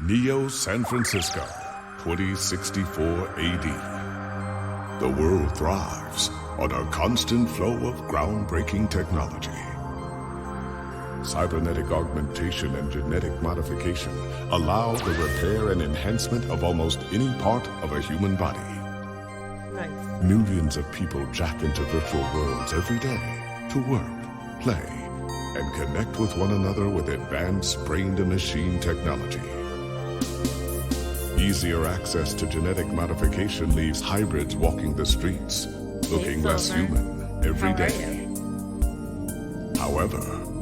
Neo San Francisco, 2064 AD. The world thrives on a constant flow of groundbreaking technology. Cybernetic augmentation and genetic modification allow the repair and enhancement of almost any part of a human body. Nice. Millions of people jack into virtual worlds every day to work, play, and connect with one another with advanced brain-to-machine technology. Easier access to genetic modification leaves hybrids walking the streets, looking less human every day. However,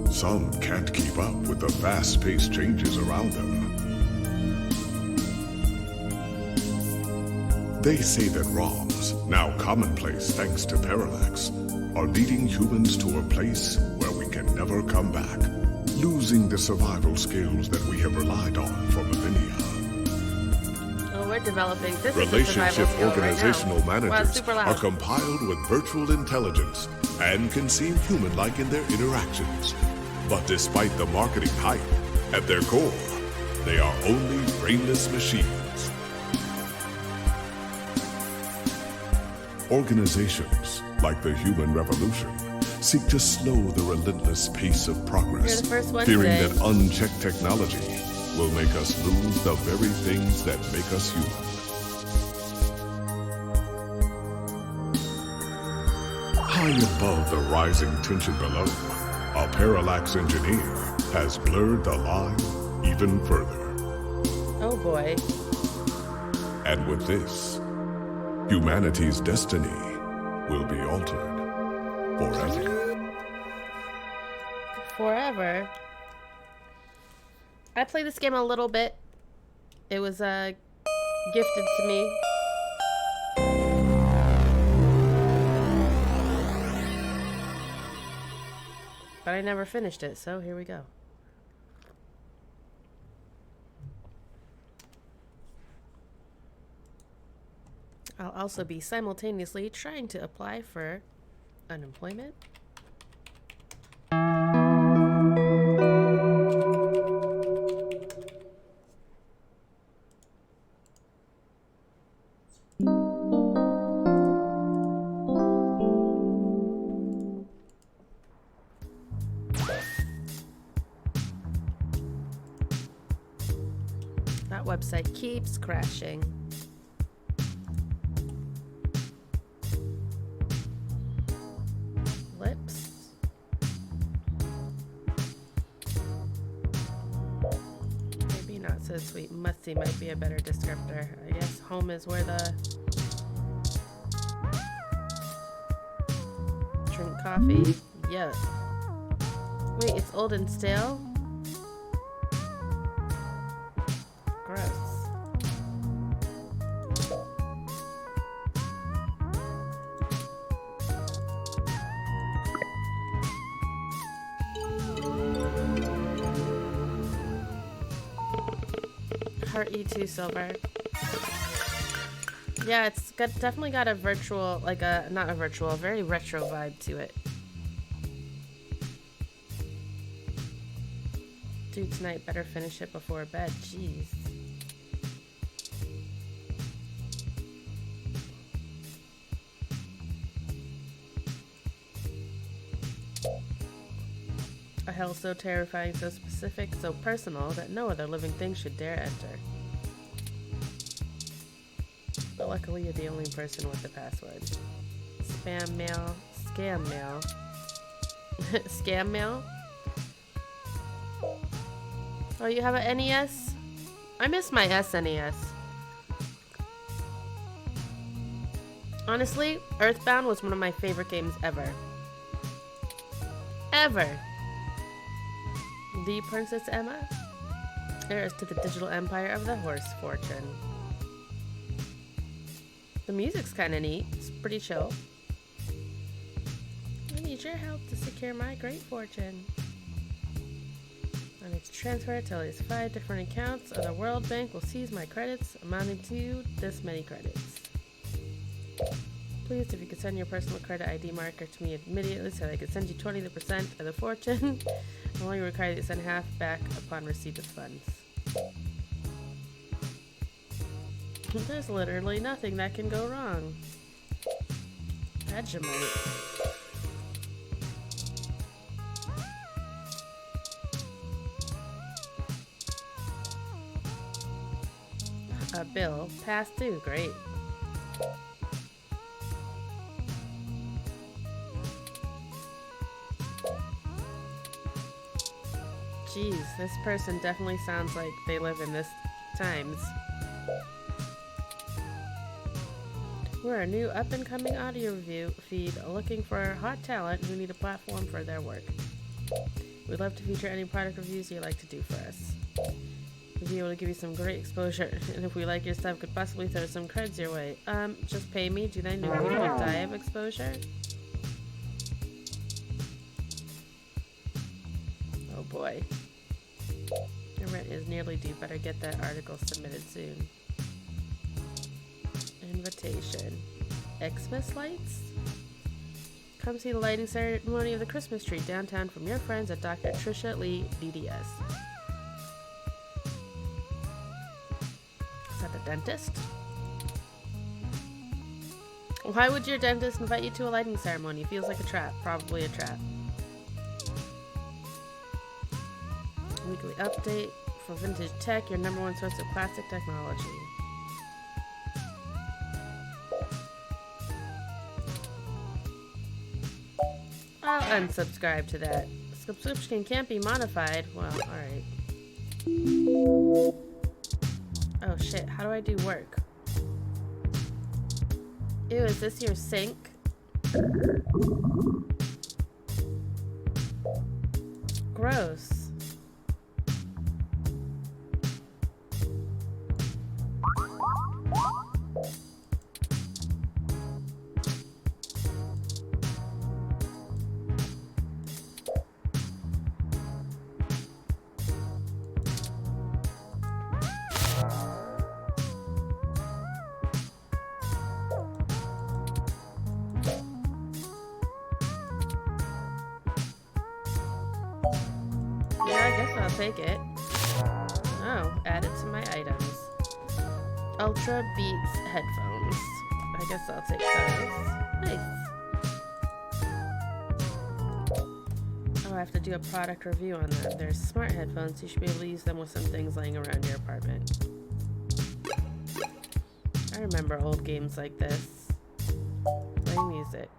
some can't keep up with the fast-paced changes around them. They say that ROMs, now commonplace thanks to Parallax, are leading humans to a place where we can never come back, losing the survival skills that we have relied on for millennia. Oh, we're developing this. Relationship organizational right managers wow, are compiled with virtual intelligence and can seem human-like in their interactions. But despite the marketing hype, at their core, they are only brainless machines. Organizations, like the Human Revolution, seek to slow the relentless pace of progress, You're the first one fearing today. that unchecked technology will make us lose the very things that make us human. High above the rising tension below, a Parallax engineer has blurred the line even further. Oh boy. And with this, humanity's destiny will be altered forever. Forever. I played this game a little bit. It was gifted to me. But I never finished it, so here we go. I'll also be simultaneously trying to apply for unemployment. That website keeps crashing. Lips. Maybe not so sweet. Musty might be a better descriptor. I guess home is where the drink coffee. Yuck. Wait, it's old and stale? Gross. Heart you too, Silver. Yeah, it's definitely got a virtual, like not a virtual, a very retro vibe to it. Dude, tonight better finish it before bed. Jeez. A hell so terrifying, so specific, so personal that no other living thing should dare enter. But luckily you're the only person with the password. Spam mail, scam mail. Scam mail? Oh, you have an NES? I miss my SNES. Honestly, Earthbound was one of my favorite games ever. Ever. The Princess Emma? Heirs to the digital empire of the horse fortune. The music's kind of neat. It's pretty chill. I need your help to secure my great fortune. I need to transfer it to at least 5 different accounts, or the World Bank will seize my credits, amounting to this many credits. Please, if you could send your personal credit ID marker to me immediately so that I could send you 20% of the fortune. I only require that you send half back upon receipt of funds. There's literally nothing that can go wrong. Vegemite. Bill, pass through, great. Jeez, this person definitely sounds like they live in this times. We're a new up-and-coming audio review feed looking for hot talent who need a platform for their work. We'd love to feature any product reviews you'd like to do for us. We'd be able to give you some great exposure, and if we like your stuff, could possibly throw some creds your way. Just pay me? Do they know people would die of exposure? Oh boy. Your rent is nearly due. Better get that article submitted soon. Invitation. Xmas lights? Come see the lighting ceremony of the Christmas tree downtown from your friends at Dr. Trisha Lee, DDS. Is that the dentist? Why would your dentist invite you to a lighting ceremony? Feels like a trap. Probably a trap. Weekly update for vintage tech, your number one source of classic technology. I'll unsubscribe to that. Subscription can't be modified. Well, alright. Oh shit, how do I do work? Ew, is this your sink? Gross. I'll take it. Oh, add it to my items. Ultra Beats headphones. I guess I'll take those. Nice. Oh, I have to do a product review on them. They're smart headphones, so you should be able to use them with some things laying around your apartment. I remember old games like this. Play music.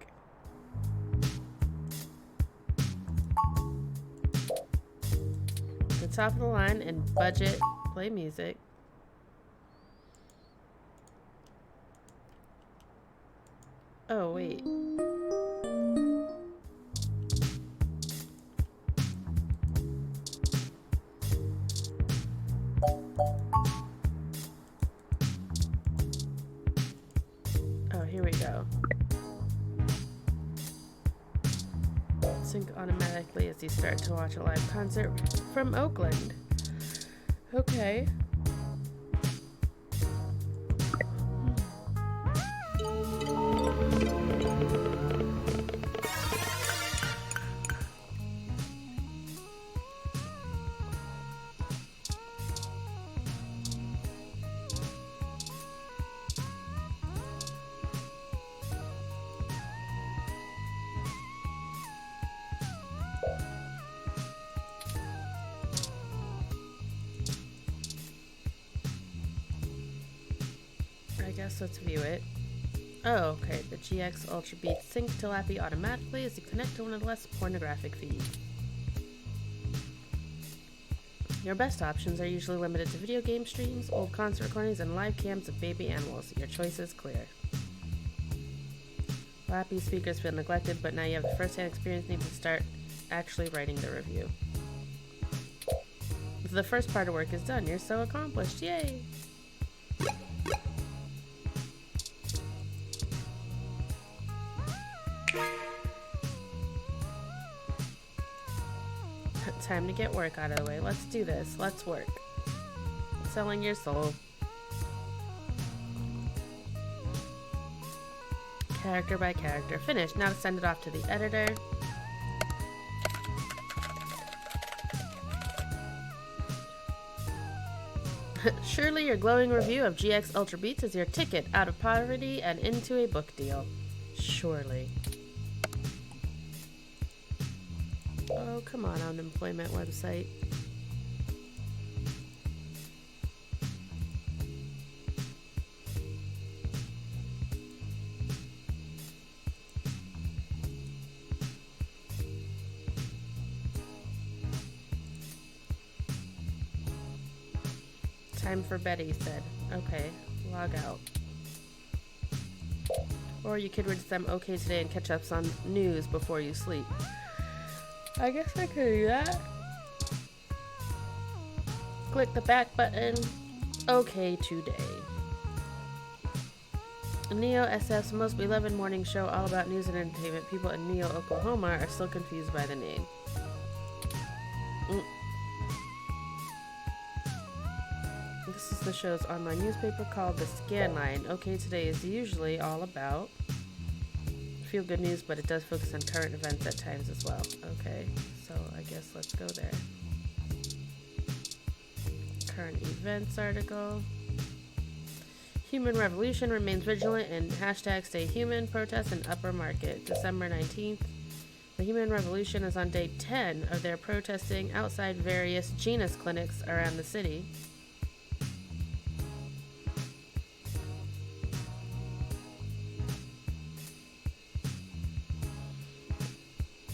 Top of the line and budget play music. Oh wait. Oh, here we go. Sync automatically as you start to watch a live concert from Oakland. Okay. Let's view it. Oh, okay. The GX Ultra Beats sync to Lappy automatically as you connect to one of the less pornographic feeds. Your best options are usually limited to video game streams, old concert recordings, and live cams of baby animals. Your choice is clear. Lappy speakers feel neglected, but now you have the first-hand experience needed to start actually writing the review. The first part of work is done. You're so accomplished. Yay! Time to get work out of the way. Let's do this. Let's work. Selling your soul. Character by character. Finished. Now to send it off to the editor. Surely your glowing review of GX Ultra Beats is your ticket out of poverty and into a book deal. Surely. Oh, come on, unemployment website. Time for bed, he said. Okay, log out. Or you could read some OK Today and catch up on news before you sleep. I guess I could do that. Click the back button. OK Today. Neo SF's most beloved morning show all about news and entertainment. People in Neo, Oklahoma are still confused by the name. This is the show's online newspaper called The Scanline. OK Today is usually all about feel-good news, but it does focus on current events at times as well. Okay, so I guess let's go there. Current events article. Human Revolution remains vigilant in #StayHuman protest in Upper Market. December 19th. The Human Revolution is on day 10 of their protesting outside various Genus clinics around the city.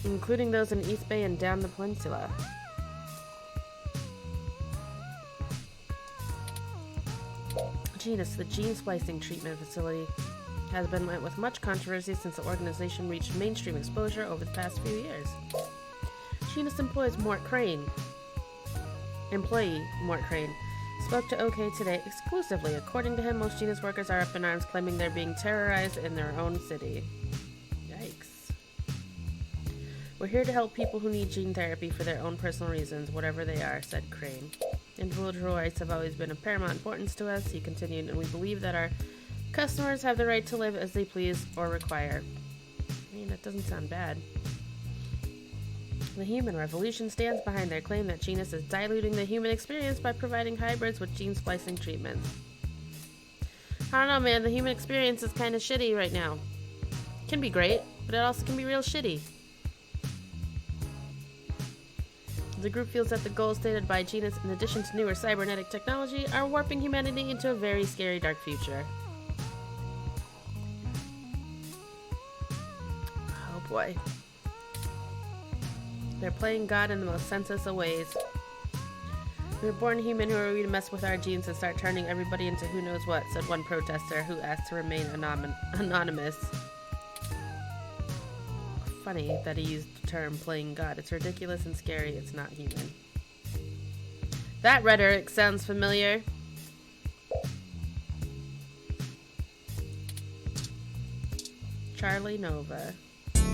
Including those in East Bay and down the peninsula. Genus, the gene splicing treatment facility, has been met with much controversy since the organization reached mainstream exposure over the past few years. Genus employee Mort Crane, spoke to OK Today exclusively. According to him, most Genus workers are up in arms, claiming they're being terrorized in their own city. Yikes. We're here to help people who need gene therapy for their own personal reasons, whatever they are, said Crane. Individual rights have always been of paramount importance to us, he continued, and we believe that our customers have the right to live as they please or require. I mean, that doesn't sound bad. The Human Revolution stands behind their claim that Genus is diluting the human experience by providing hybrids with gene splicing treatments. I don't know, man. The human experience is kind of shitty right now. It can be great, but it also can be real shitty. The group feels that the goals stated by Genus, in addition to newer cybernetic technology, are warping humanity into a very scary dark future. Oh boy. They're playing God in the most senseless of ways. We were born human. Who are we to mess with our genes and start turning everybody into who knows what, said one protester who asked to remain anonymous. Funny that he used the term playing God. It's ridiculous and scary. It's not human. That rhetoric sounds familiar. Charlie Nova.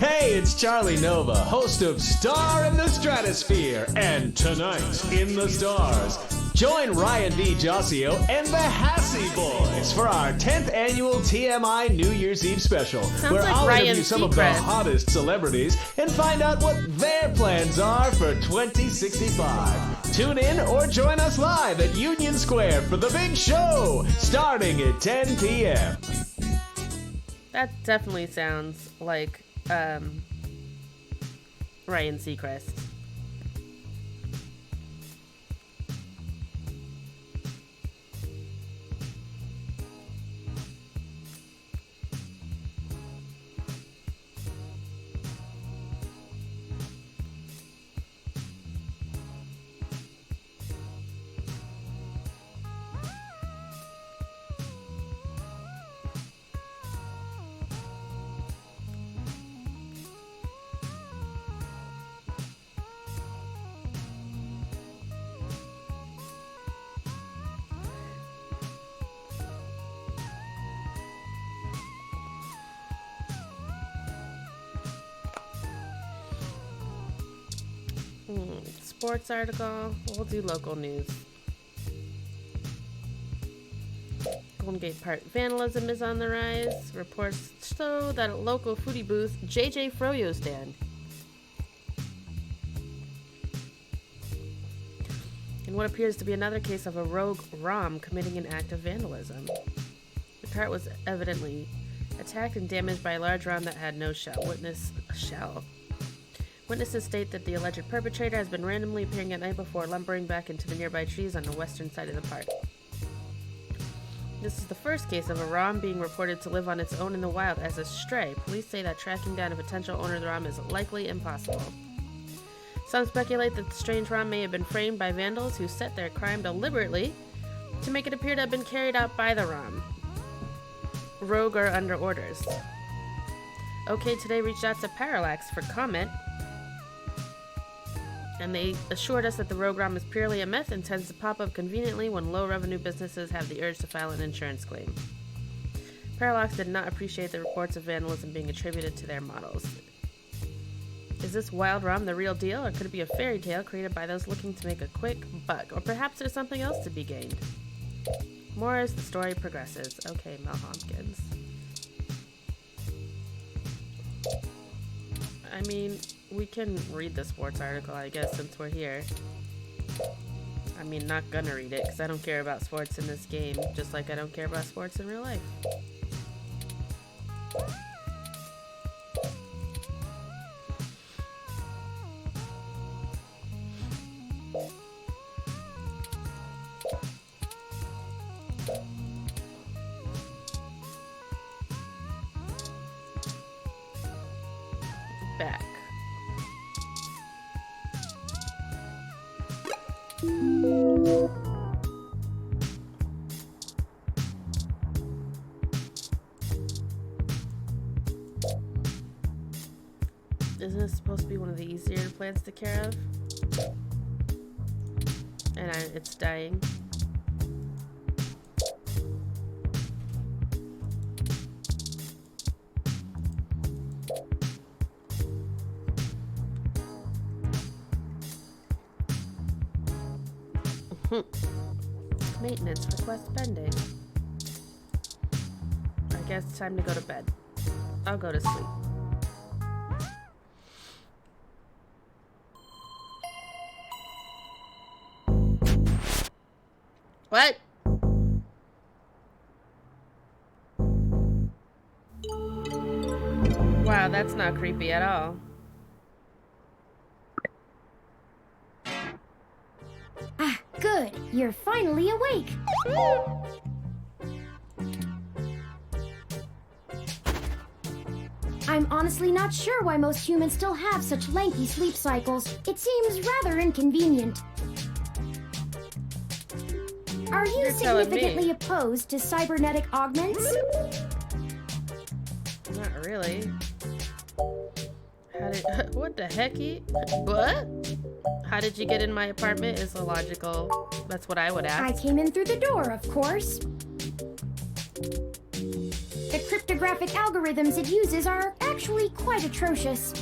Hey, it's Charlie Nova, host of Star in the Stratosphere and Tonight in the Stars. Join Ryan V. Josio and the Hassy Boys for our 10th annual TMI New Year's Eve special, where like I'll Ryan interview some of the Seacrest. hottest celebrities and find out what their plans are for 2065. Tune in or join us live at Union Square for the big show, starting at 10 p.m. That definitely sounds like Ryan Seacrest. Sports article. We'll do local news. Golden Gate Park vandalism is on the rise. Reports show that at local foodie booth, JJ Froyo stand. in what appears to be another case of a rogue ROM committing an act of vandalism. The cart was evidently attacked and damaged by a large ROM that had no shell. Witnesses state that the alleged perpetrator has been randomly appearing at night before lumbering back into the nearby trees on the western side of the park. This is the first case of a ROM being reported to live on its own in the wild as a stray. Police say that tracking down a potential owner of the ROM is likely impossible. Some speculate that the strange ROM may have been framed by vandals who set their crime deliberately to make it appear to have been carried out by the ROM. Rogue or under orders. OK Today reached out to Parallax for comment, and they assured us that the rogue ROM is purely a myth and tends to pop up conveniently when low-revenue businesses have the urge to file an insurance claim. Parallax did not appreciate the reports of vandalism being attributed to their models. Is this wild ROM the real deal, or could it be a fairy tale created by those looking to make a quick buck? Or perhaps there's something else to be gained. More as the story progresses. Okay, Mel Hopkins. I mean, we can read the sports article, I guess, since we're here. I mean, not gonna read it, because I don't care about sports in this game, just like I don't care about sports in real life. Back. Isn't this supposed to be one of the easier plants to care of? And it's dying. Maintenance request pending. I guess it's time to go to bed. I'll go to sleep. What? Wow, that's not creepy at all. Ah, good. You're finally awake. I'm honestly not sure why most humans still have such lengthy sleep cycles. It seems rather inconvenient. Are you significantly opposed to cybernetic augments? Not really. What the hecky? What? How did you get in my apartment is illogical. That's what I would ask. I came in through the door, of course. The cryptographic algorithms it uses are actually quite atrocious.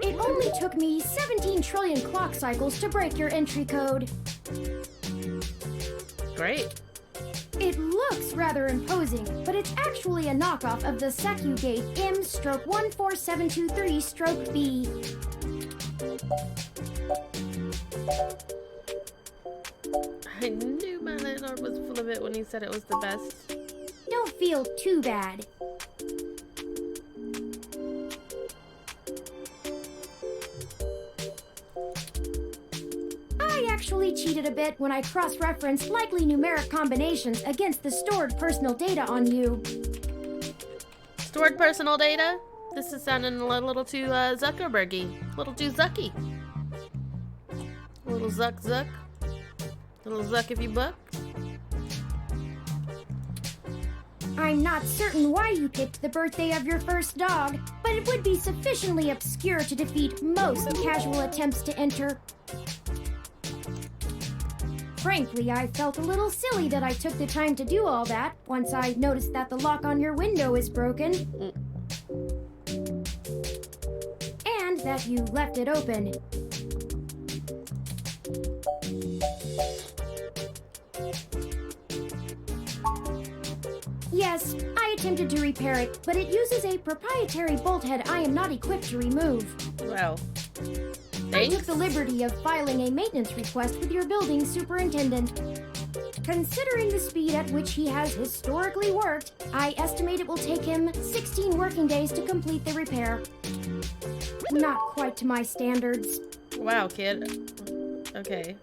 It only took me 17 trillion clock cycles to break your entry code. Great. It looks rather imposing, but it's actually a knockoff of the Sakugate M/14723-B. I knew my landlord was full of it when he said it was the best. Don't feel too bad. I actually cheated a bit when I cross-referenced likely numeric combinations against the stored personal data on you. Stored personal data? This is sounding a little too Zuckerbergy. A little too Zucky. A little Zuck. A little Zuck if you buck. I'm not certain why you picked the birthday of your first dog, but it would be sufficiently obscure to defeat most casual attempts to enter. Frankly, I felt a little silly that I took the time to do all that once I noticed that the lock on your window is broken. And that you left it open. Yes, I attempted to repair it, but it uses a proprietary bolt head I am not equipped to remove. Well, I took Thanks. the liberty of filing a maintenance request with your building superintendent. Considering the speed at which he has historically worked, I estimate it will take him 16 working days to complete the repair. Not quite to my standards. Wow, kid. Okay.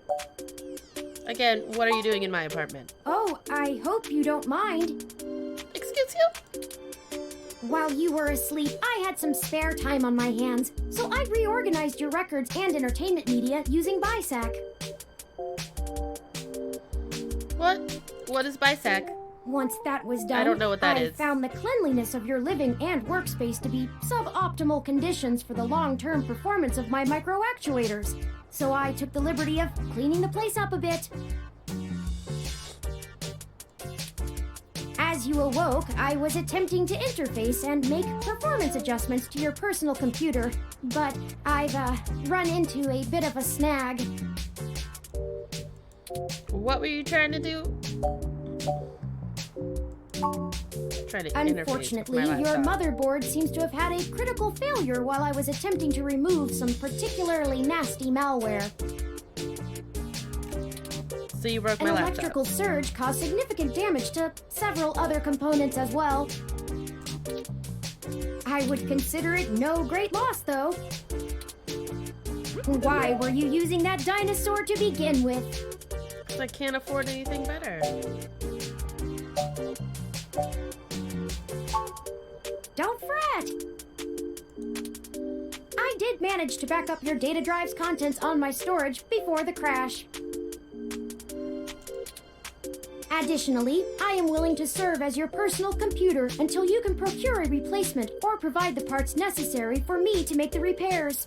Again, what are you doing in my apartment? Oh, I hope you don't mind. Excuse you? While you were asleep, I had some spare time on my hands, so I reorganized your records and entertainment media using BISAC. What? What is BISAC? Once that was done, I don't know what that I is. found the cleanliness of your living and workspace to be suboptimal conditions for the long-term performance of my micro-actuators. So I took the liberty of cleaning the place up a bit. As you awoke, I was attempting to interface and make performance adjustments to your personal computer, but I've run into a bit of a snag. What were you trying to do? Trying to interface Unfortunately, with my your laptop. motherboard seems to have had a critical failure while I was attempting to remove some particularly nasty malware. So you broke An my laptop. electrical surge caused significant damage to several other components as well. I would consider it no great loss, though. Why were you using that dinosaur to begin with? 'Cause I can't afford anything better. Don't fret! I did manage to back up your data drive's contents on my storage before the crash. Additionally, I am willing to serve as your personal computer until you can procure a replacement or provide the parts necessary for me to make the repairs.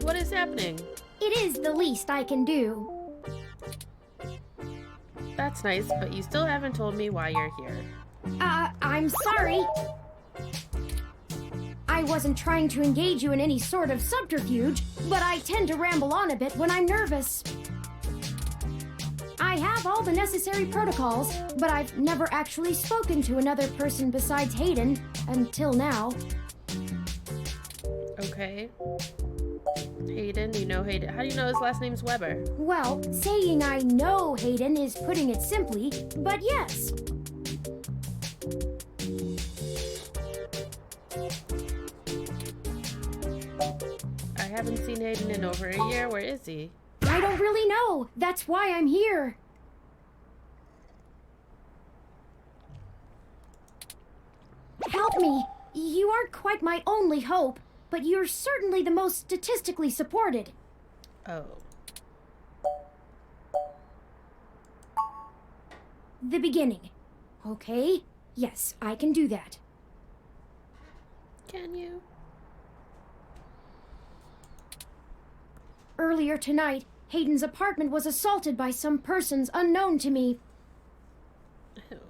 What is happening? It is the least I can do. That's nice, but you still haven't told me why you're here. I'm sorry. I wasn't trying to engage you in any sort of subterfuge, but I tend to ramble on a bit when I'm nervous. I have all the necessary protocols, but I've never actually spoken to another person besides Hayden until now. Okay. Hayden, you know Hayden. How do you know his last name's Weber? Well, saying I know Hayden is putting it simply, but yes. I haven't seen Hayden in over a year. Where is he? I don't really know. That's why I'm here. Help me. You aren't quite my only hope, but you're certainly the most statistically supported. Oh. The beginning. Okay? Yes, I can do that. Can you? Earlier tonight, Hayden's apartment was assaulted by some persons unknown to me. Ew.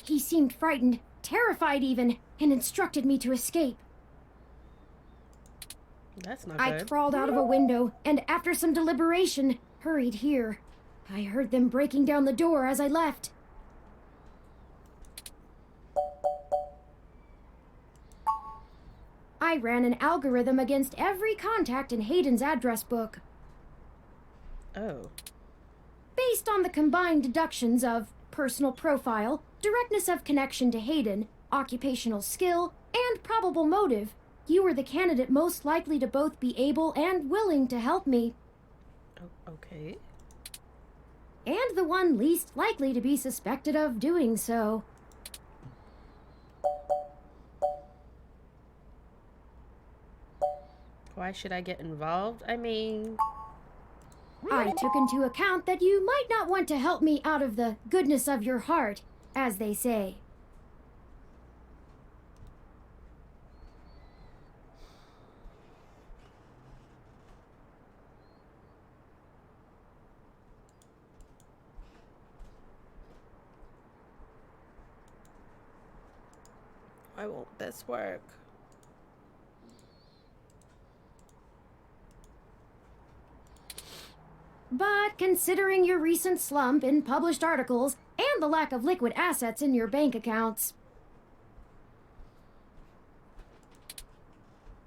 He seemed frightened, terrified even, and instructed me to escape. That's not I good. crawled out of a window, and after some deliberation, hurried here. I heard them breaking down the door as I left. I ran an algorithm against every contact in Hayden's address book. Oh. Based on the combined deductions of personal profile, directness of connection to Hayden, occupational skill, and probable motive, you were the candidate most likely to both be able and willing to help me, Okay. and the one least likely to be suspected of doing so. Why should I get involved? I mean, I took into account that you might not want to help me out of the goodness of your heart, as they say. why won't this work? But considering your recent slump in published articles and the lack of liquid assets in your bank accounts,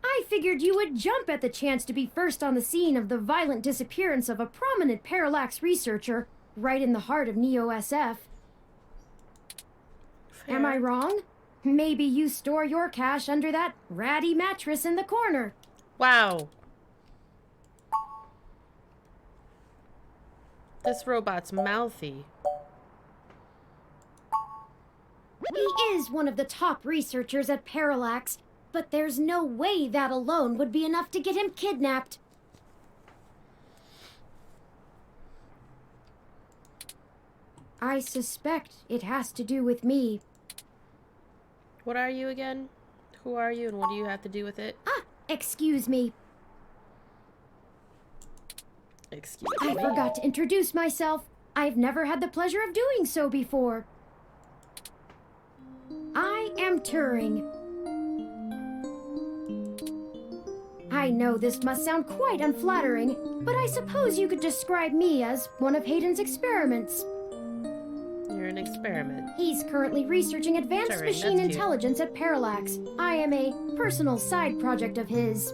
I figured you would jump at the chance to be first on the scene of the violent disappearance of a prominent Parallax researcher right in the heart of Neo-SF. Fair. Am I wrong? Maybe you store your cash under that ratty mattress in the corner. Wow. This robot's mouthy. He is one of the top researchers at Parallax, but there's no way that alone would be enough to get him kidnapped. I suspect it has to do with me. What are you again? Who are you and what do you have to do with it? Excuse me. Excuse I me. forgot to introduce myself. I've never had the pleasure of doing so before. I am Turing. I know this must sound quite unflattering, but I suppose you could describe me as one of Hayden's experiments. You're an experiment. He's currently researching advanced Turing, machine that's cute. intelligence at Parallax. I am a personal side project of his.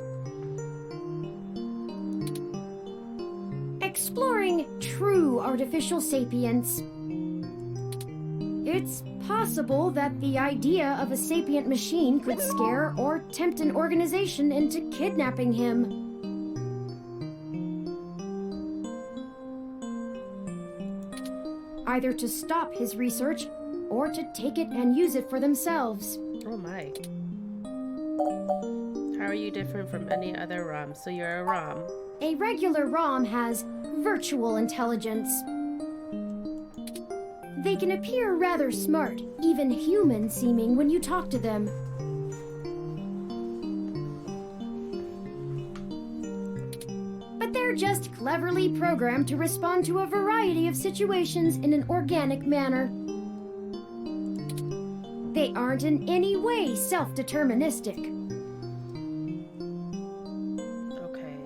Exploring true artificial sapience. It's possible that the idea of a sapient machine could scare or tempt an organization into kidnapping him. Either to stop his research or to take it and use it for themselves. Oh my. How are you different from any other ROM? So you're a ROM. A regular ROM has virtual intelligence. They can appear rather smart, even human-seeming when you talk to them. But they're just cleverly programmed to respond to a variety of situations in an organic manner. They aren't in any way self-deterministic. Okay.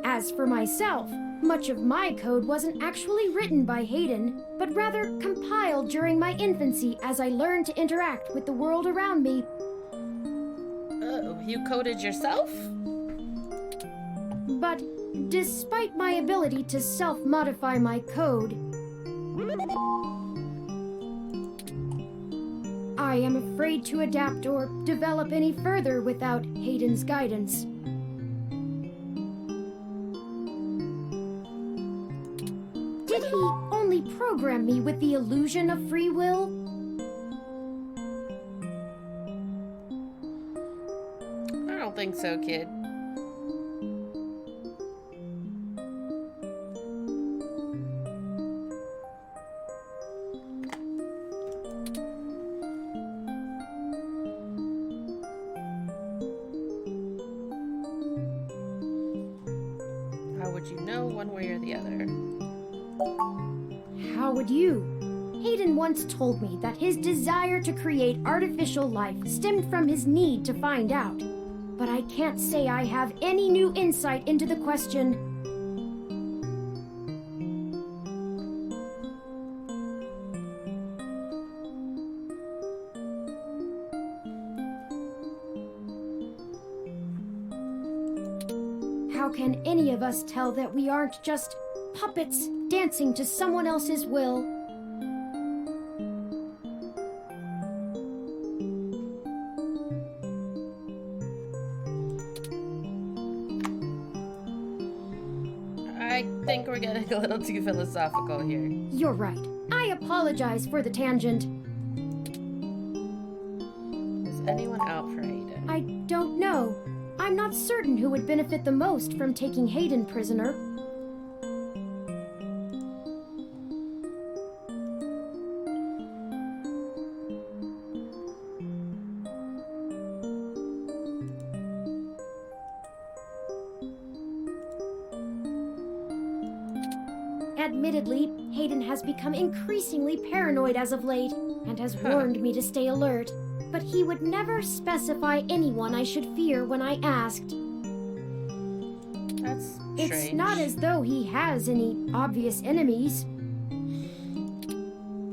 As for myself, much of my code wasn't actually written by Hayden, but rather compiled during my infancy as I learned to interact with the world around me. Oh, you coded yourself? But despite my ability to self-modify my code, I am afraid to adapt or develop any further without Hayden's guidance. Did he only program me with the illusion of free will? I don't think so, kid. How would you know one way or the other? How would you? Hayden once told me that his desire to create artificial life stemmed from his need to find out. But I can't say I have any new insight into the question. How can any of us tell that we aren't just puppets dancing to someone else's will? I think we're getting a little too philosophical here. You're right. I apologize for the tangent. Was anyone out for Hayden? I don't know. I'm not certain who would benefit the most from taking Hayden prisoner. Admittedly, Hayden has become increasingly paranoid as of late, and has warned me to stay alert. But he would never specify anyone I should fear when I asked. That's strange. It's not as though he has any obvious enemies.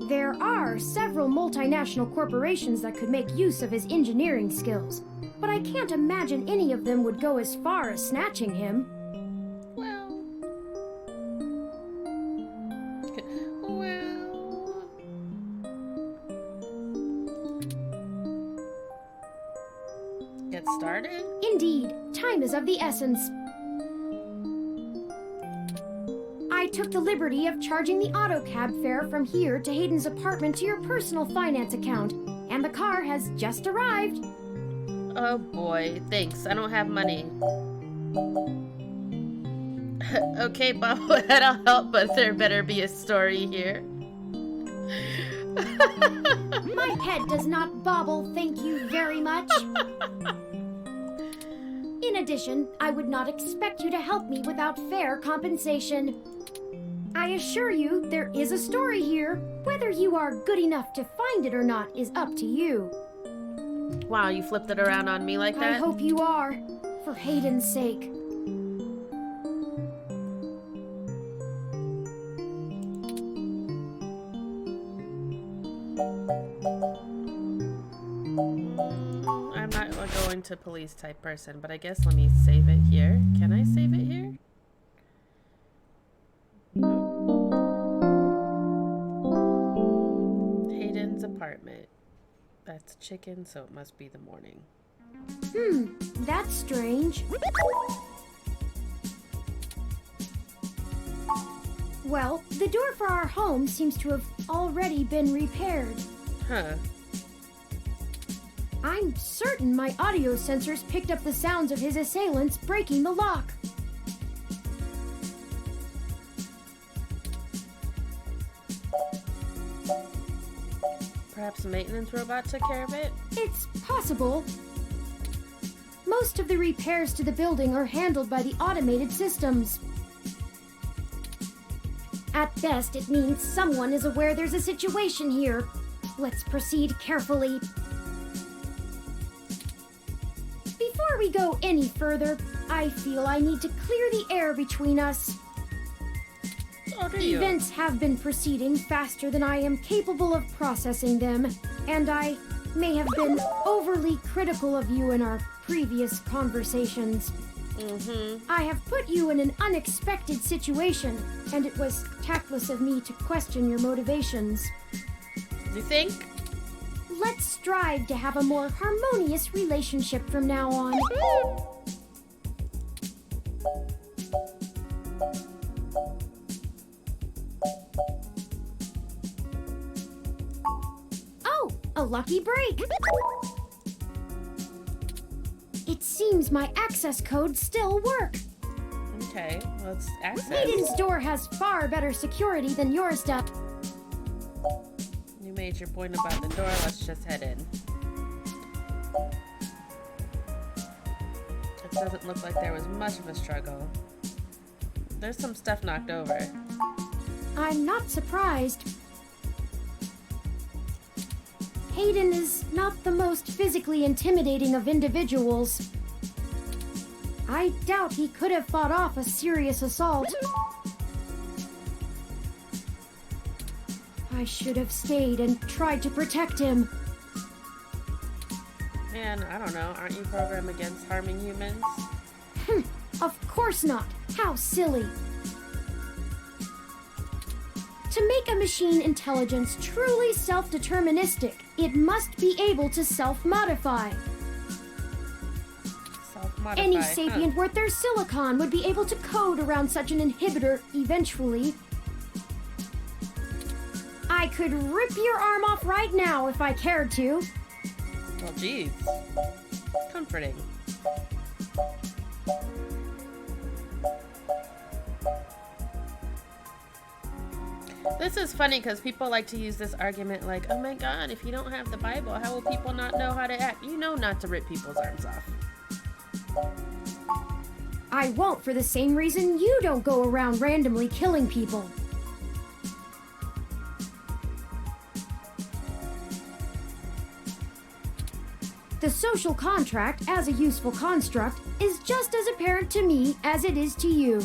There are, are several multinational corporations that could make use of his engineering skills, but I can't imagine any of them would go as far as snatching him. Well. Get started? Indeed, time is of the essence. I took the liberty of charging the auto cab fare from here to Hayden's apartment to your personal finance account, and the car has just arrived. Oh boy, thanks. I don't have money. Okay, Bobblehead, I'll help, but there better be a story here. My head does not bobble, thank you very much. In addition, I would not expect you to help me without fair compensation. I assure you, there is a story here. Whether you are good enough to find it or not is up to you. Wow, you flipped it around on me like that? I hope you are, for Hayden's sake. I'm not a going to police type person, but I guess let me save it here. Can I save it here? Hayden's apartment. That's chicken, so it must be the morning. That's strange. Well, the door for our home seems to have already been repaired. Huh. I'm certain my audio sensors picked up the sounds of his assailants breaking the lock. Perhaps a maintenance robot took care of it? It's possible. Most of the repairs to the building are handled by the automated systems. At best, it means someone is aware there's a situation here. Let's proceed carefully. Before we go any further, I feel I need to clear the air between us. Oh, do you? Events have been proceeding faster than I am capable of processing them, and I may have been overly critical of you in our previous conversations. I have put you in an unexpected situation, and it was tactless of me to question your motivations. You think? Let's strive to have a more harmonious relationship from now on. Oh, a lucky break. It seems my access codes still work. Okay, let's access. Hayden's door has far better security than yours does. You made your point about the door, let's just head in. It doesn't look like there was much of a struggle. There's some stuff knocked over. I'm not surprised. Hayden is not the most physically intimidating of individuals. I doubt he could have fought off a serious assault. I should have stayed and tried to protect him. Man, I don't know. Aren't you programmed against harming humans? Of course not. How silly. To make a machine intelligence truly self-deterministic, it must be able to self-modify. Self-modify. Any sapient worth their silicon would be able to code around such an inhibitor eventually. I could rip your arm off right now if I cared to. Well, geez. Comforting. This is funny because people like to use this argument like, oh my god, if you don't have the Bible, how will people not know how to act? You know not to rip people's arms off. I won't for the same reason you don't go around randomly killing people. The social contract, as a useful construct, is just as apparent to me as it is to you.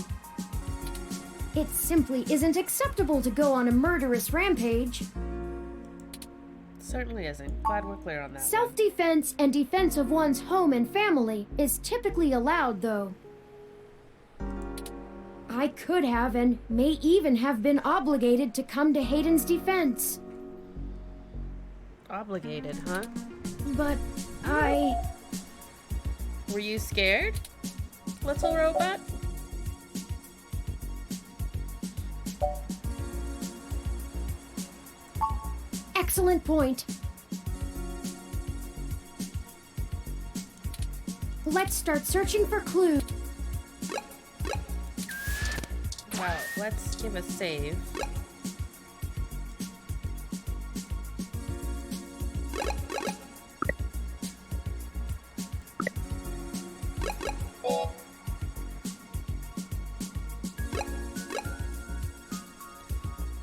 It simply isn't acceptable to go on a murderous rampage. Certainly isn't. Glad we're clear on that. Self-defense and defense of one's home and family is typically allowed, though. I could have and may even have been obligated to come to Hayden's defense. Obligated, huh? But Were you scared, little robot? Excellent point. Let's start searching for clues. Well, let's give a save.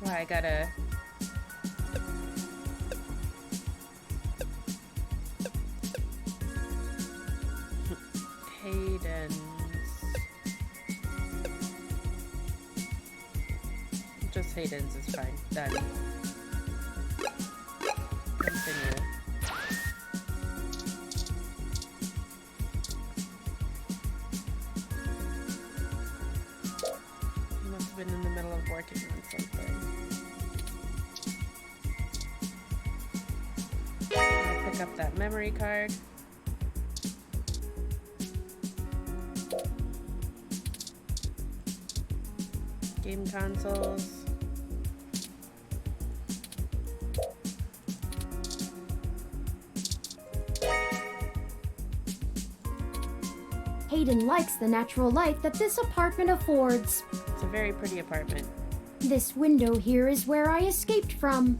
Well, I gotta... Hayden's... Just Hayden's is fine. Done. Continue. He must have been in the middle of working on something. I'll pick up that memory card. Game consoles. Hayden likes the natural light that this apartment affords. It's a very pretty apartment. This window here is where I escaped from.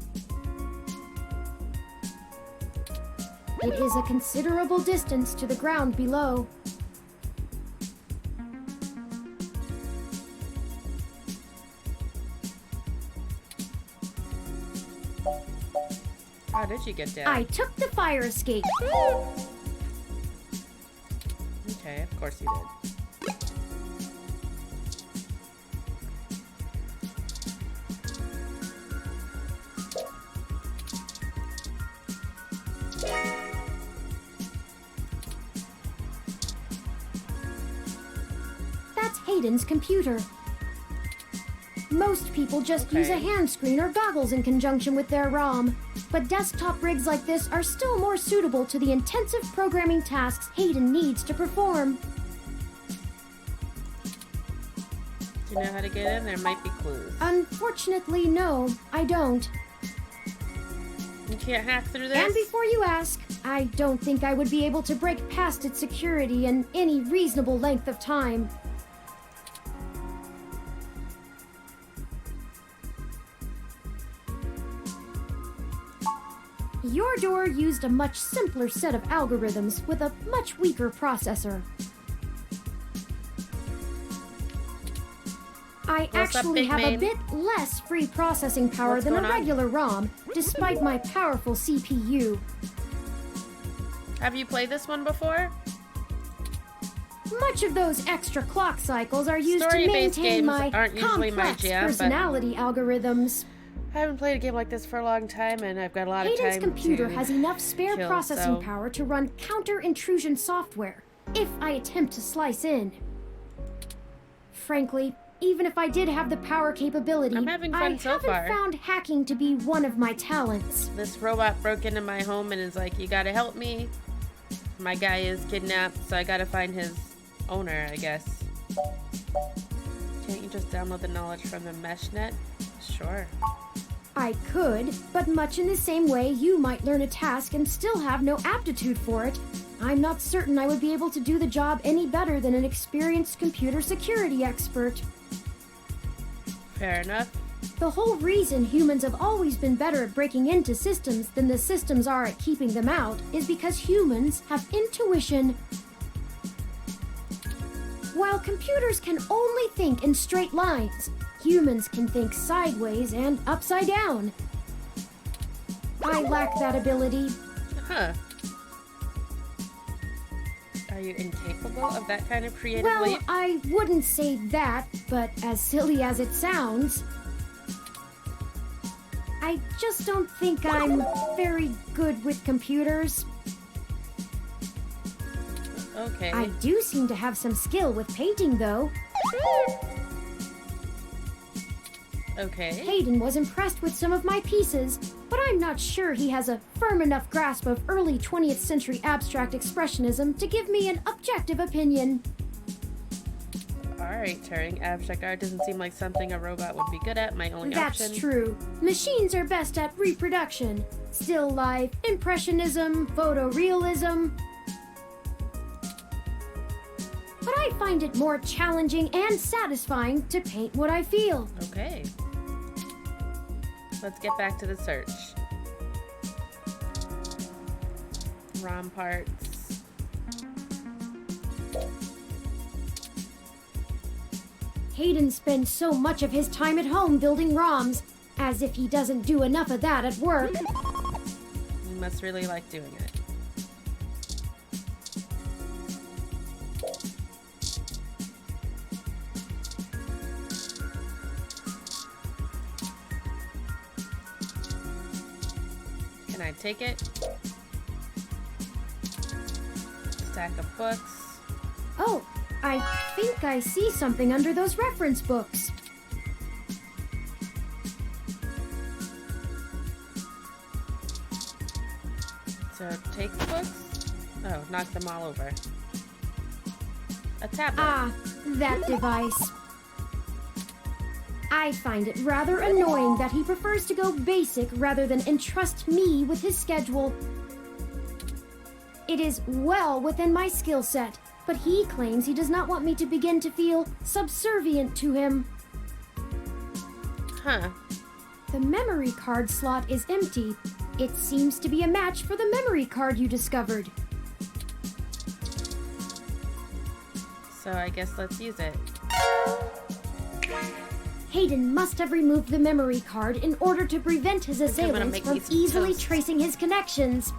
It is a considerable distance to the ground below. How did you get down? I took the fire escape. Okay, of course you did. That's Hayden's computer. Most people just use a Okay. hand screen or goggles in conjunction with their ROM. But desktop rigs like this are still more suitable to the intensive programming tasks Hayden needs to perform. Do you know how to get in? There might be clues. Unfortunately, no, I don't. You can't hack through this? And before you ask, I don't think I would be able to break past its security in any reasonable length of time. Your door used a much simpler set of algorithms with a much weaker processor. I What's up, actually big have a man? bit less free processing power What's than a going on? regular ROM, despite my powerful CPU. Have you played this one before? Much of those extra clock cycles are used to Story-based maintain games my aren't usually my complex jam, but- personality algorithms. I haven't played a game like this for a long time, and I've got a lot of Hayden's time computer to has enough spare kill, processing so- power to run counter-intrusion software, if I attempt to slice in. Frankly, even if I did have the power capability, I'm having I fun so haven't far. found hacking to be one of my talents. This robot broke into my home and is like, you gotta help me. My guy is kidnapped, so I gotta find his owner, I guess. Can't you just download the knowledge from the meshnet? Sure. I could, but much in the same way you might learn a task and still have no aptitude for it, I'm not certain I would be able to do the job any better than an experienced computer security expert. Fair enough. The whole reason humans have always been better at breaking into systems than the systems are at keeping them out is because humans have intuition. While computers can only think in straight lines, humans can think sideways and upside down. I lack that ability. Huh. Are you incapable of that kind of creative Well, leap? I wouldn't say that, but as silly as it sounds, I I just don't think I'm very good with computers. Okay. I do seem to have some skill with painting, though. Okay. Hayden was impressed with some of my pieces, but I'm not sure he has a firm enough grasp of early 20th century abstract expressionism to give me an objective opinion. Alright, Turing. Abstract art doesn't seem like something a robot would be good at. My only That's option. true. Machines are best at reproduction. Still life, impressionism, photorealism. But I find it more challenging and satisfying to paint what I feel. Okay. Let's get back to the search. ROM parts. Hayden spends so much of his time at home building ROMs, as if he doesn't do enough of that at work. We must really like doing it. Can I take it? Stack of books. Oh, I think I see something under those reference books. So take the books? Oh, knock them all over. A tablet. Ah, that device. I find it rather annoying that he prefers to go basic rather than entrust me with his schedule. It is well within my skill set, but he claims he does not want me to begin to feel subservient to him. Huh. The memory card slot is empty. It seems to be a match for the memory card you discovered. So I guess let's use it. Hayden must have removed the memory card in order to prevent his gonna assailants make from me some easily toast. tracing his connections.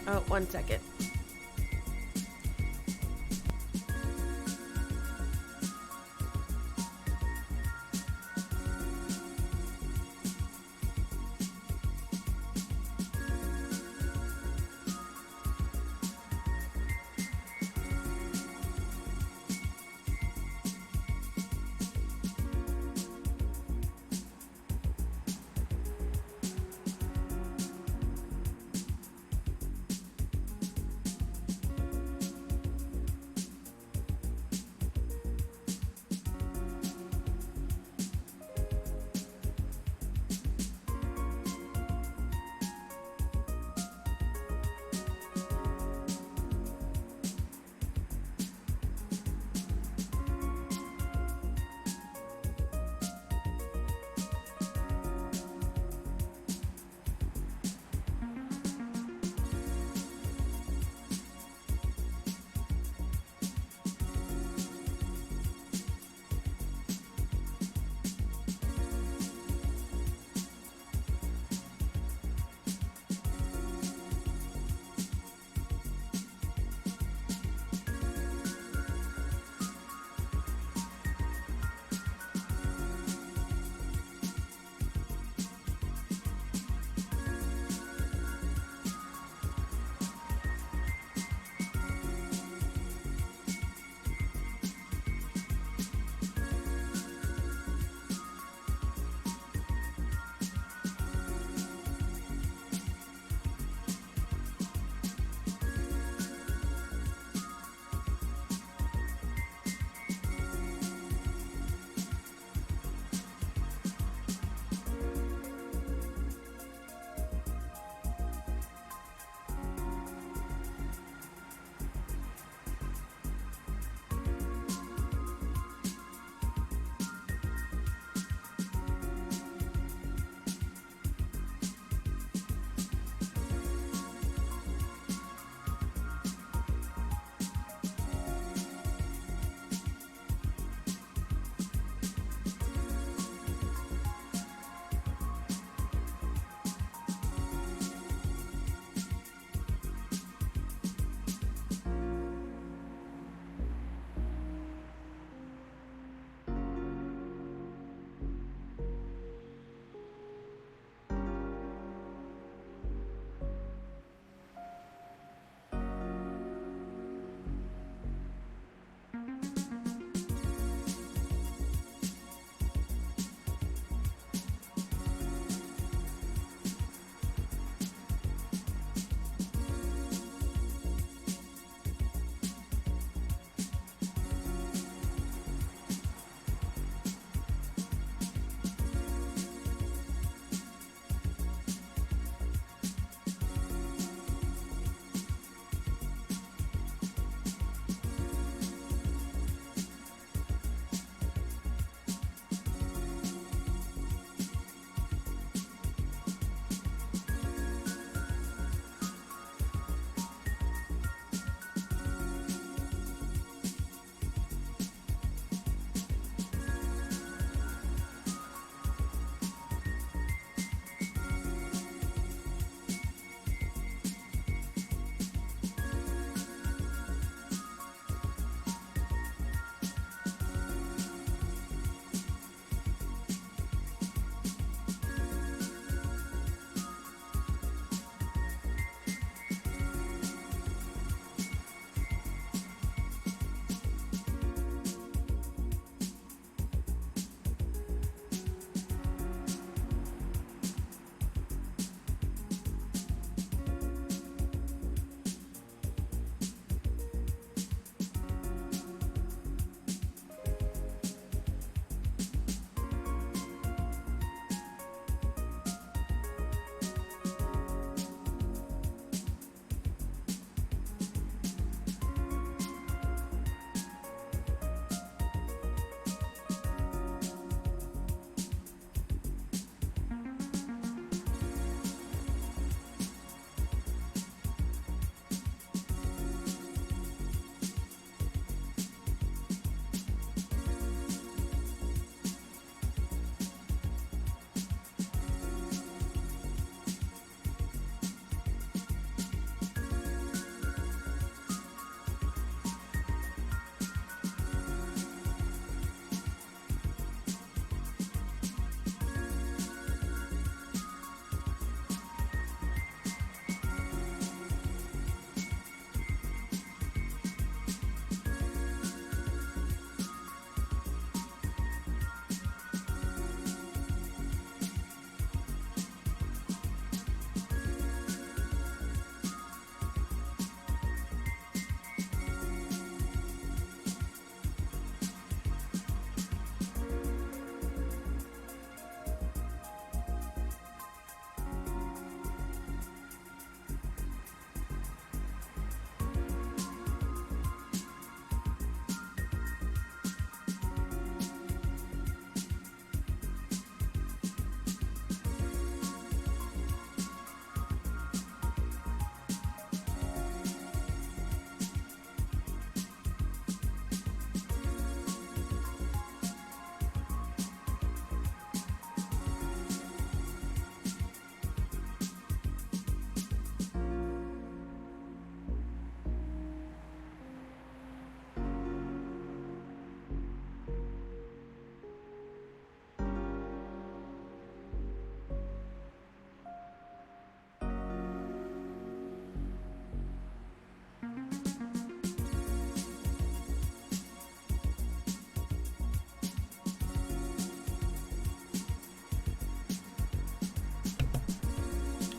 Oh, 1 second.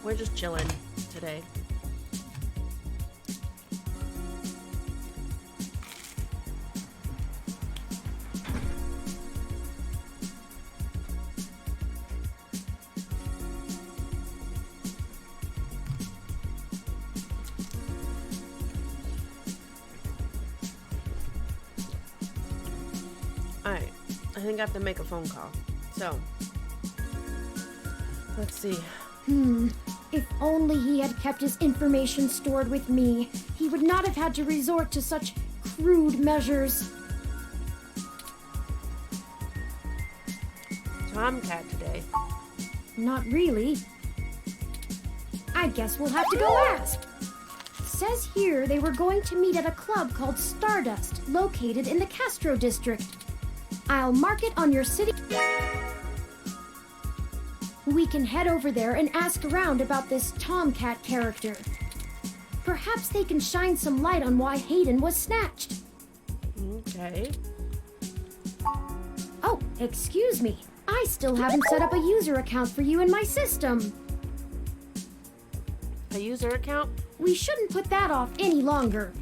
We're just chilling today. Alright, I think I have to make a phone call. So, let's see. If only he had kept his information stored with me, he would not have had to resort to such crude measures. Tomcat today. Not really. I guess we'll have to go ask. Says here they were going to meet at a club called Stardust, located in the Castro district. I'll mark it on your city. We can head over there and ask around about this Tomcat character. Perhaps they can shine some light on why Hayden was snatched. Okay. Oh, excuse me. I still haven't set up a user account for you in my system. A user account? We shouldn't put that off any longer.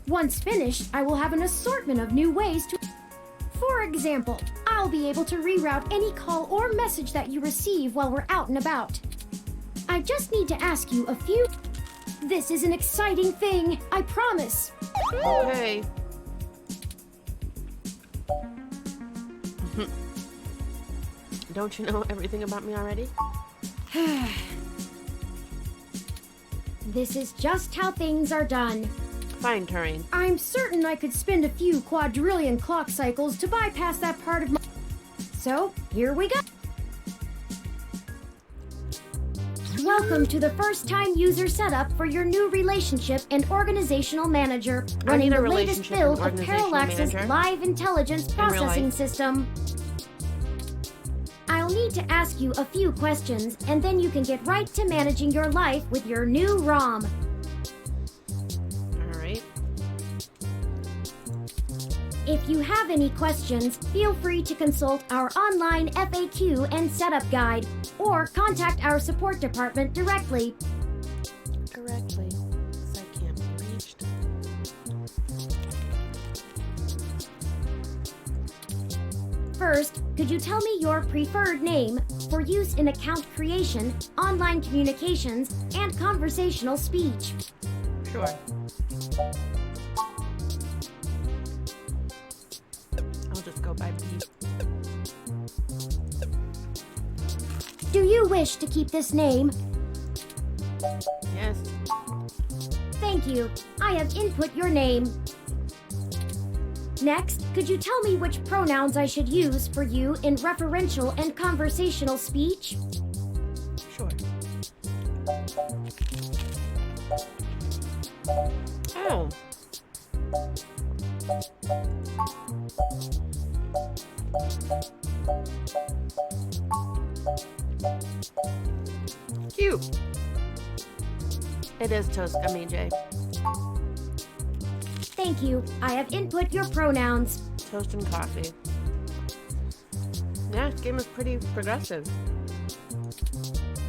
Once finished, I will have an assortment of new ways to... For example, I'll be able to reroute any call or message that you receive while we're out and about. I just need to ask you a few... This is an exciting thing, I promise. Okay. Don't you know everything about me already? This is just how things are done. Fine, Turing. I'm certain I could spend a few quadrillion clock cycles to bypass that part of my... So, here we go. Welcome to the first-time user setup for your new relationship and organizational manager, running need a the latest relationship build and of organizational Parallax's manager. live intelligence In real processing life. system. I'll need to ask you a few questions, and then you can get right to managing your life with your new ROM. Alright. If you have any questions, feel free to consult our online FAQ and setup guide, or contact our support department directly. Directly. 'Cause I can't be reached. First, could you tell me your preferred name for use in account creation, online communications, and conversational speech? Sure. I'll just go by B. Do you wish to keep this name? Yes. Thank you. I have input your name. Next, could you tell me which pronouns I should use for you in referential and conversational speech? Sure. Oh. Cute. It is toast. I mean, Jay. Thank you. I have input your pronouns. Toast and coffee. Yeah, this game is pretty progressive.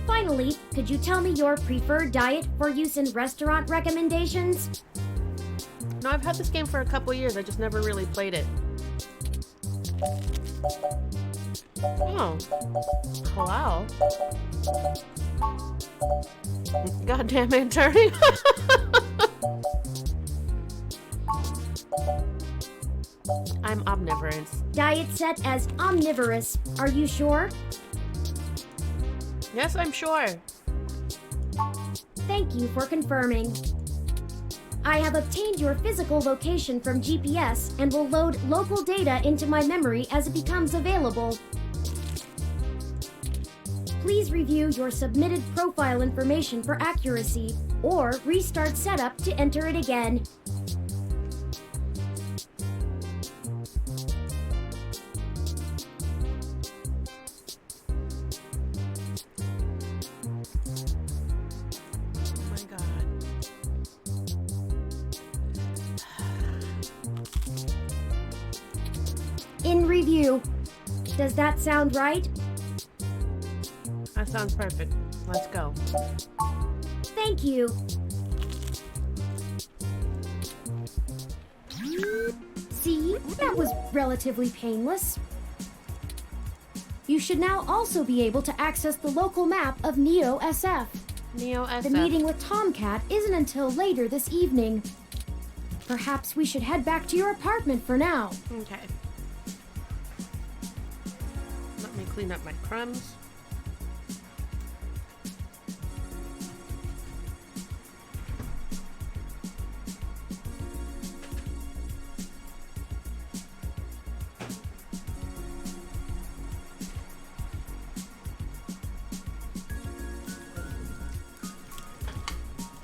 Finally, could you tell me your preferred diet for use in restaurant recommendations? No, I've had this game for a couple years. I just never really played it. Oh. Hello. Goddamn it, Terry. I'm omnivorous. Diet set as omnivorous. Are you sure? Yes, I'm sure. Thank you for confirming. I have obtained your physical location from GPS and will load local data into my memory as it becomes available. Please review your submitted profile information for accuracy, or restart setup to enter it again. Oh my god. In review. Does that sound right? That sounds perfect. Let's go. Thank you. See, that was relatively painless. You should now also be able to access the local map of Neo SF. Neo SF. The meeting with Tomcat isn't until later this evening. Perhaps we should head back to your apartment for now. Okay. Let me clean up my crumbs.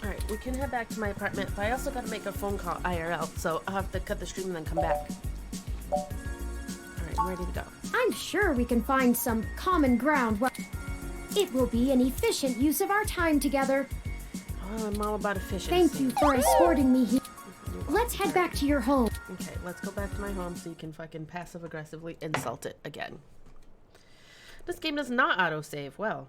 Alright, we can head back to my apartment, but I also gotta make a phone call IRL, so I'll have to cut the stream and then come back. Alright, I'm ready to go. I'm sure we can find some common ground. It will be an efficient use of our time together. Oh, I'm all about efficiency. Thank you for escorting me here. Let's head back to your home. Okay, let's go back to my home so you can fucking passive-aggressively insult it again. This game does not autosave. Well.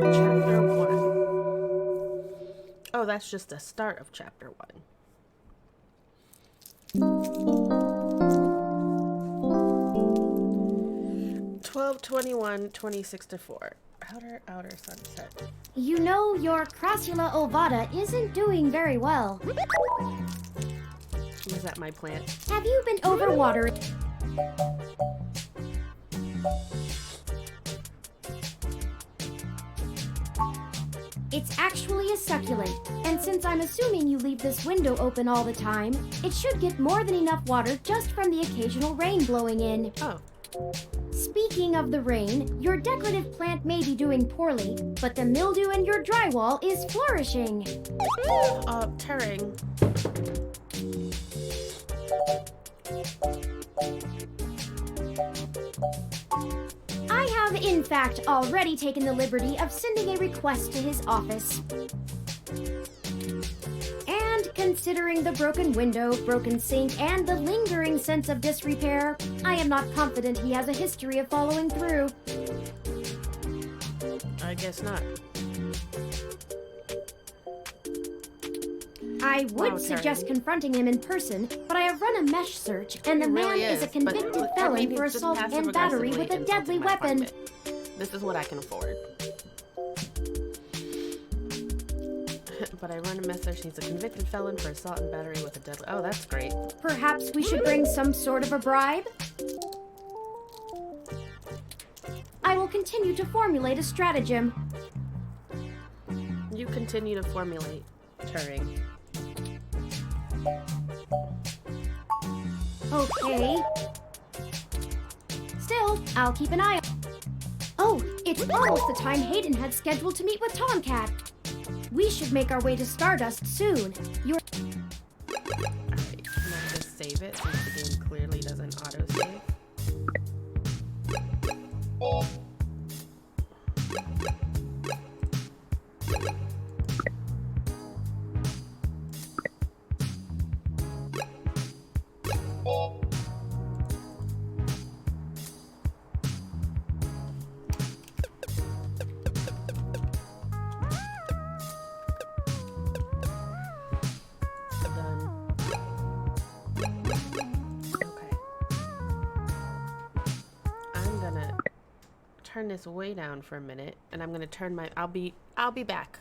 Chapter 1. Oh, that's just the start of Chapter 1. 12/21/2064. Outer sunset. You know, your Crassula ovata isn't doing very well. Is that my plant? Have you been overwatering? It's actually a succulent, and since I'm assuming you leave this window open all the time, it should get more than enough water just from the occasional rain blowing in. Oh. Speaking of the rain, your decorative plant may be doing poorly, but the mildew in your drywall is flourishing. Tearing. I have, in fact, already taken the liberty of sending a request to his office. And considering the broken window, broken sink, and the lingering sense of disrepair, I am not confident he has a history of following through. I guess not. I would Wow, suggest Terry. confronting him in person, but I have run a mesh search, and the It man really is a but convicted I felon mean, for he's just assault and battery with a passive-aggressively deadly insulting my weapon. apartment. This is what I can afford. But I run a message. He's a convicted felon for assault and battery with a deadly... Oh, that's great. Perhaps we should bring some sort of a bribe? I will continue to formulate a stratagem. You continue to formulate, Turing. Okay. Still, I'll keep an eye on... Oh, it's almost the time Hayden had scheduled to meet with Tomcat. We should make our way to Stardust soon. You're... Alright, can I just save it since the game clearly doesn't autosave? Done. Okay. I'm gonna turn this way down for a minute, and I'm gonna turn my... I'll be back.